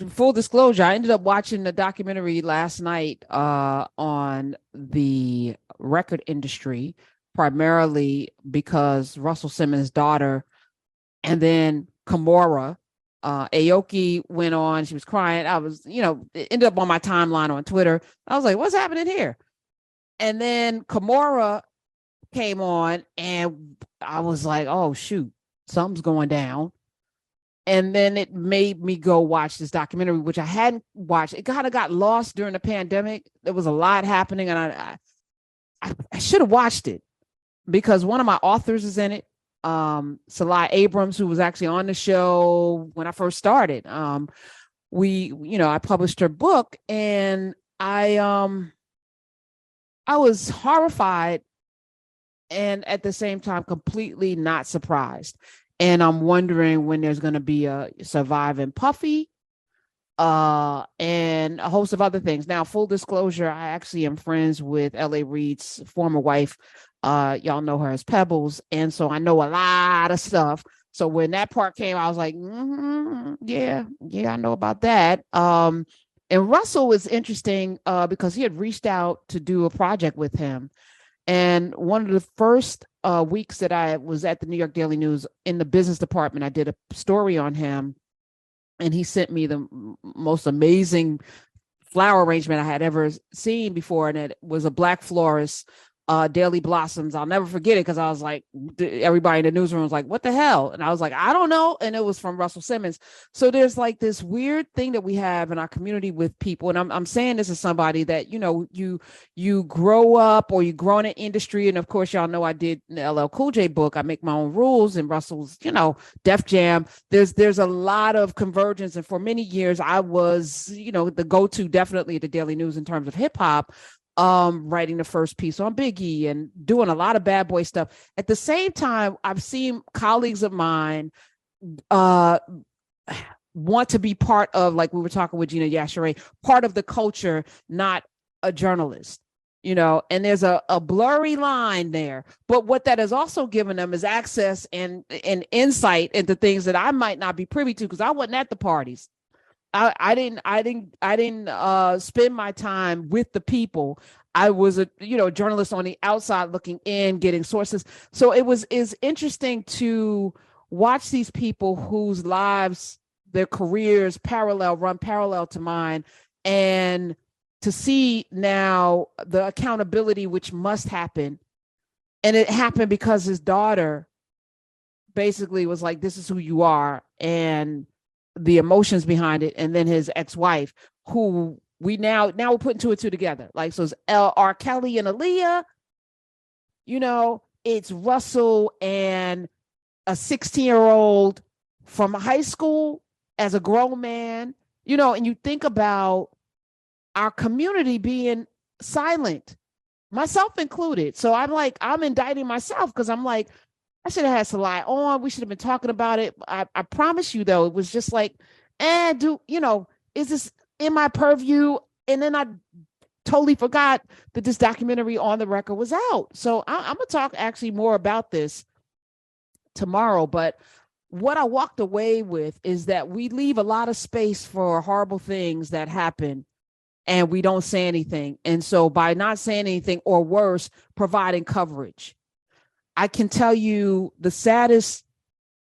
full disclosure, I ended up watching the documentary last night on the record industry, primarily because Russell Simmons' daughter and then Kimora, Aoki went on. She was crying. I was, it ended up on my timeline on Twitter. I was like, what's happening here? And then Kimora came on, and I was like, oh, shoot, something's going down. And then it made me go watch this documentary, which I hadn't watched. It kind of got lost during the pandemic. There was a lot happening, and I should have watched it because one of my authors is in it. Salah Abrams, who was actually on the show when I first started. I published her book, and I was horrified and at the same time completely not surprised. And I'm wondering when there's going to be a Surviving Puffy and a host of other things. Now, full disclosure, I actually am friends with L.A. Reid's former wife. Y'all know her as Pebbles. And so I know a lot of stuff. So when that part came, I was like, yeah, I know about that. And Russell was interesting because he had reached out to do a project with him. And one of the first weeks that I was at the New York Daily News in the business department, I did a story on him, and he sent me the most amazing flower arrangement I had ever seen before. And it was a black florist, Daily Blossoms. I'll never forget it because I was like, everybody in the newsroom was like, what the hell? And I was like, I don't know. And it was from Russell Simmons. So there's like this weird thing that we have in our community with people. And I'm saying this as somebody that, you grow up or you grow in an industry. And of course, y'all know I did the LL Cool J book. I make my own rules, and Russell's, Def Jam. There's a lot of convergence. And for many years, I was, the go-to definitely at the Daily News in terms of hip hop, writing the first piece on Biggie and doing a lot of bad boy stuff. At the same time, I've seen colleagues of mine want to be part of, like we were talking with Gina Yashere, part of the culture, not a journalist. And there's a blurry line there. But what that has also given them is access and insight into things that I might not be privy to because I wasn't at the parties. I didn't spend my time with the people. I was a journalist on the outside looking in, getting sources. So is interesting to watch these people whose lives, their careers run parallel to mine, and to see now the accountability which must happen. And it happened because his daughter basically was like, this is who you are, and the emotions behind it. And then his ex-wife, who we now we're putting two and two together. Like, so it's R. Kelly and Aaliyah, it's Russell and a 16-year-old from high school as a grown man, and you think about our community being silent, myself included. So I'm indicting myself because I'm like, I should have had Salah on. We should have been talking about it. I promise you, though, it was just like, is this in my purview? And then I totally forgot that this documentary On the Record was out. So I'm going to talk actually more about this tomorrow. But what I walked away with is that we leave a lot of space for horrible things that happen, and we don't say anything. And so by not saying anything, or worse, providing coverage, I can tell you the saddest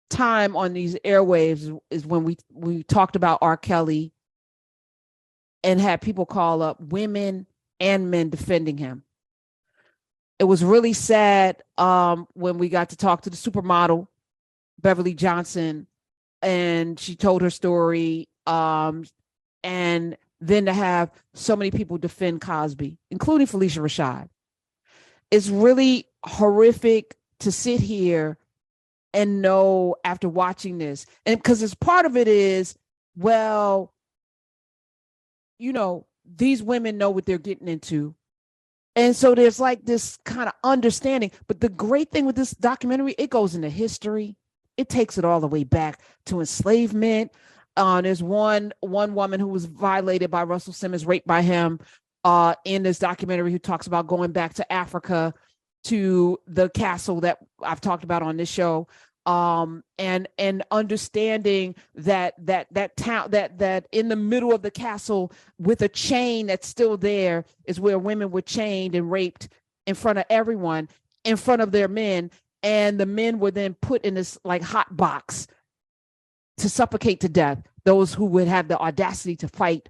time on these airwaves is when we talked about R. Kelly and had people call up, women and men, defending him. It was really sad when we got to talk to the supermodel, Beverly Johnson, and she told her story. And then to have so many people defend Cosby, including Felicia Rashad. It's really horrific to sit here and know after watching this. And because as part of it is, well, these women know what they're getting into. And so there's like this kind of understanding. But the great thing with this documentary, it goes into history. It takes it all the way back to enslavement. There's one woman who was violated by Russell Simmons, raped by him in this documentary, who talks about going back to Africa, to the castle that I've talked about on this show, and understanding that town, that in the middle of the castle with a chain that's still there is where women were chained and raped in front of everyone, in front of their men, and the men were then put in this like hot box to suffocate to death those who would have the audacity to fight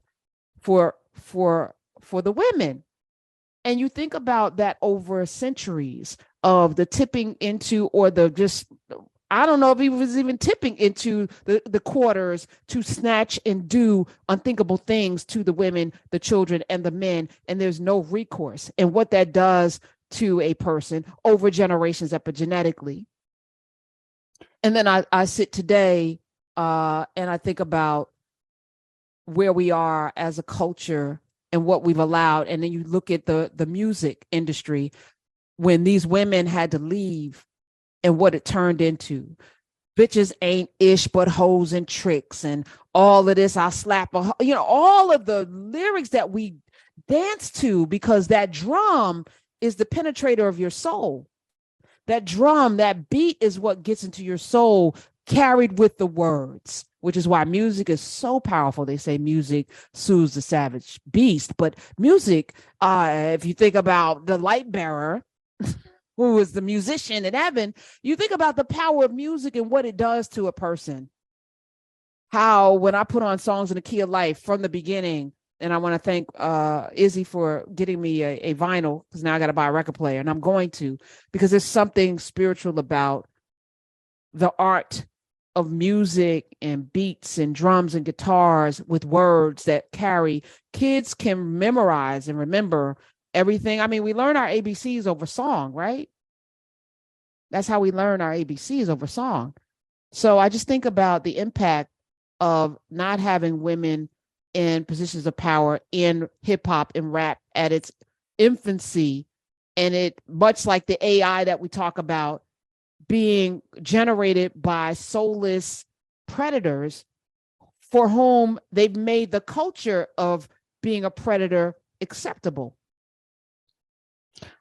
for the women. And you think about that over centuries of the tipping into, or the just, I don't know if he was even tipping into the quarters to snatch and do unthinkable things to the women, the children, and the men. And there's no recourse. And what that does to a person over generations epigenetically. And then I sit today and I think about where we are as a culture and what we've allowed. And then you look at the music industry when these women had to leave and what it turned into. Bitches ain't ish but hoes and tricks and all of this. I'll slap a, all of the lyrics that we dance to, because that drum is the penetrator of your soul. That drum, that beat is what gets into your soul, carried with the words, which is why music is so powerful. They say music soothes the savage beast, but music, if you think about the light bearer, who was the musician in heaven, you think about the power of music and what it does to a person. How when I put on songs in the key of life from the beginning, and I want to thank Izzy for getting me a vinyl, because now I got to buy a record player, and I'm going to, because there's something spiritual about the art of music and beats and drums and guitars with words that carry. Kids can memorize and remember everything. I mean, we learn our ABCs over song, right? That's how we learn our ABCs, over song. So I just think about the impact of not having women in positions of power in hip hop and rap at its infancy. And it, much like the AI that we talk about, being generated by soulless predators for whom they've made the culture of being a predator acceptable.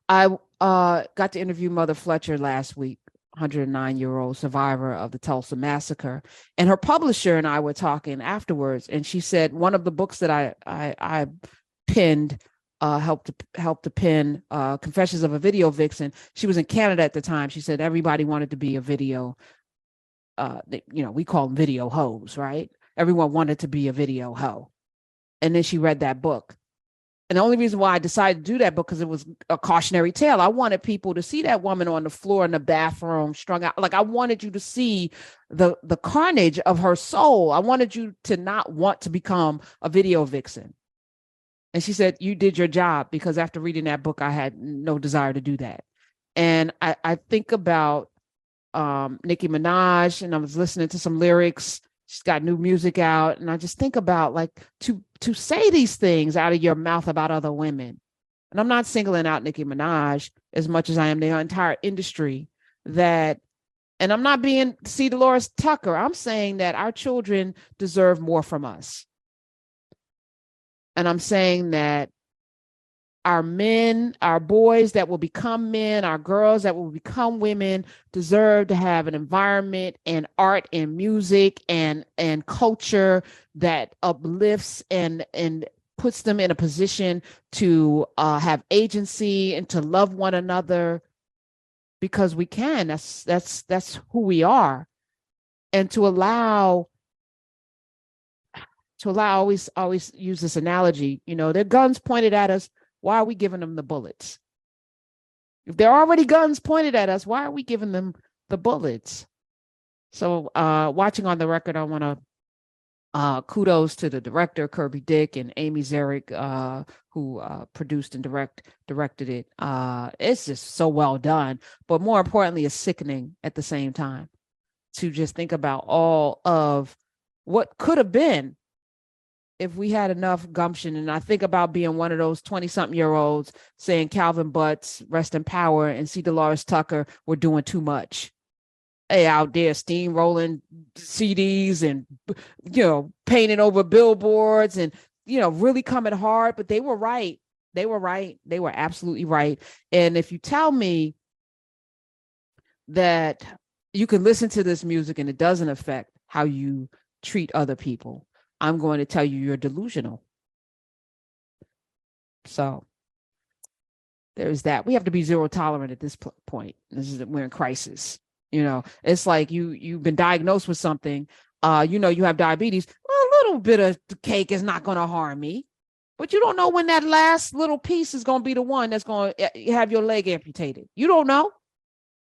I got to interview Mother Fletcher last week, 109-year-old survivor of the Tulsa massacre, and her publisher and I were talking afterwards, and she said one of the books that I penned, helped to pen, Confessions of a Video Vixen. She was in Canada at the time. She said everybody wanted to be a video, we call them video hoes, right? Everyone wanted to be a video hoe. And then she read that book. And the only reason why I decided to do that, because it was a cautionary tale. I wanted people to see that woman on the floor in the bathroom, strung out. Like, I wanted you to see the carnage of her soul. I wanted you to not want to become a video vixen. And she said, you did your job, because after reading that book, I had no desire to do that. And I think about Nicki Minaj, and I was listening to some lyrics. She's got new music out. And I just think about, like, to say these things out of your mouth about other women. And I'm not singling out Nicki Minaj as much as I am the entire industry, that, and I'm not being C. Dolores Tucker. I'm saying that our children deserve more from us. And I'm saying that our men, our boys that will become men, our girls that will become women, deserve to have an environment and art and music and culture that uplifts and puts them in a position to have agency and to love one another, because we can. That's who we are. And to allow always use this analogy, their guns pointed at us. Why are we giving them the bullets? If they're already guns pointed at us, why are we giving them the bullets? So watching on the record, I want to kudos to the director, Kirby Dick, and Amy Zarek, who produced and directed it. It's just so well done, but more importantly, it's sickening at the same time to just think about all of what could have been if we had enough gumption. And I think about being one of those 20-something-year-olds saying Calvin Butts, rest in power, and C. Dolores Tucker were doing too much. Hey, out there steamrolling CDs and, painting over billboards and, really coming hard. But they were right. They were right. They were absolutely right. And if you tell me that you can listen to this music and it doesn't affect how you treat other people, I'm going to tell you you're delusional. So there's that. We have to be zero tolerant at this point. We're in crisis. It's like you've been diagnosed with something. You have diabetes. Well, a little bit of cake is not going to harm me, but you don't know when that last little piece is going to be the one that's going to have your leg amputated. You don't know.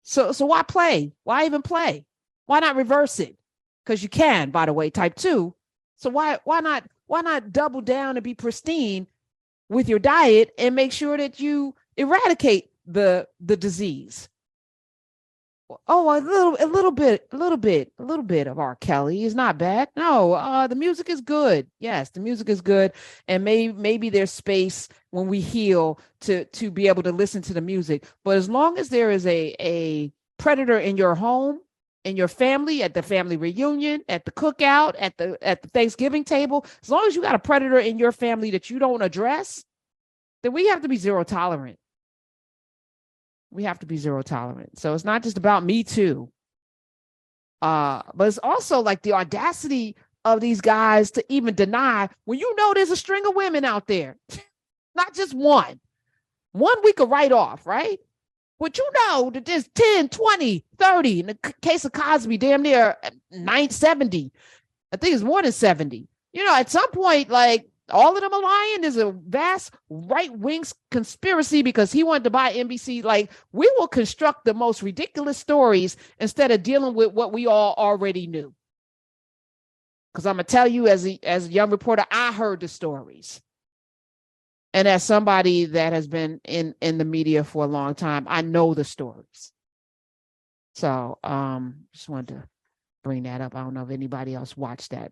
So why play? Why even play? Why not reverse it? Because you can, by the way, type 2. So why not double down and be pristine with your diet and make sure that you eradicate the disease? Oh, a little bit of R. Kelly is not bad. No, the music is good. Yes, the music is good, and maybe there's space when we heal to be able to listen to the music. But as long as there is a predator in your home, in your family, at the family reunion, at the cookout, at the Thanksgiving table, as long as you got a predator in your family that you don't address, then we have to be zero tolerant. We have to be zero tolerant. So it's not just about Me Too. But it's also like the audacity of these guys to even deny when there's a string of women out there, not just one. One we could write off, right? But that there's 10, 20, 30. In the case of Cosby, damn near 970. I think it's more than 70. At some point, like, all of them are lying. There's a vast right-wing conspiracy because he wanted to buy NBC. Like, we will construct the most ridiculous stories instead of dealing with what we all already knew. Because I'm going to tell you, as a young reporter, I heard the stories. And as somebody that has been in the media for a long time, I know the stories. So just wanted to bring that up. I don't know if anybody else watched that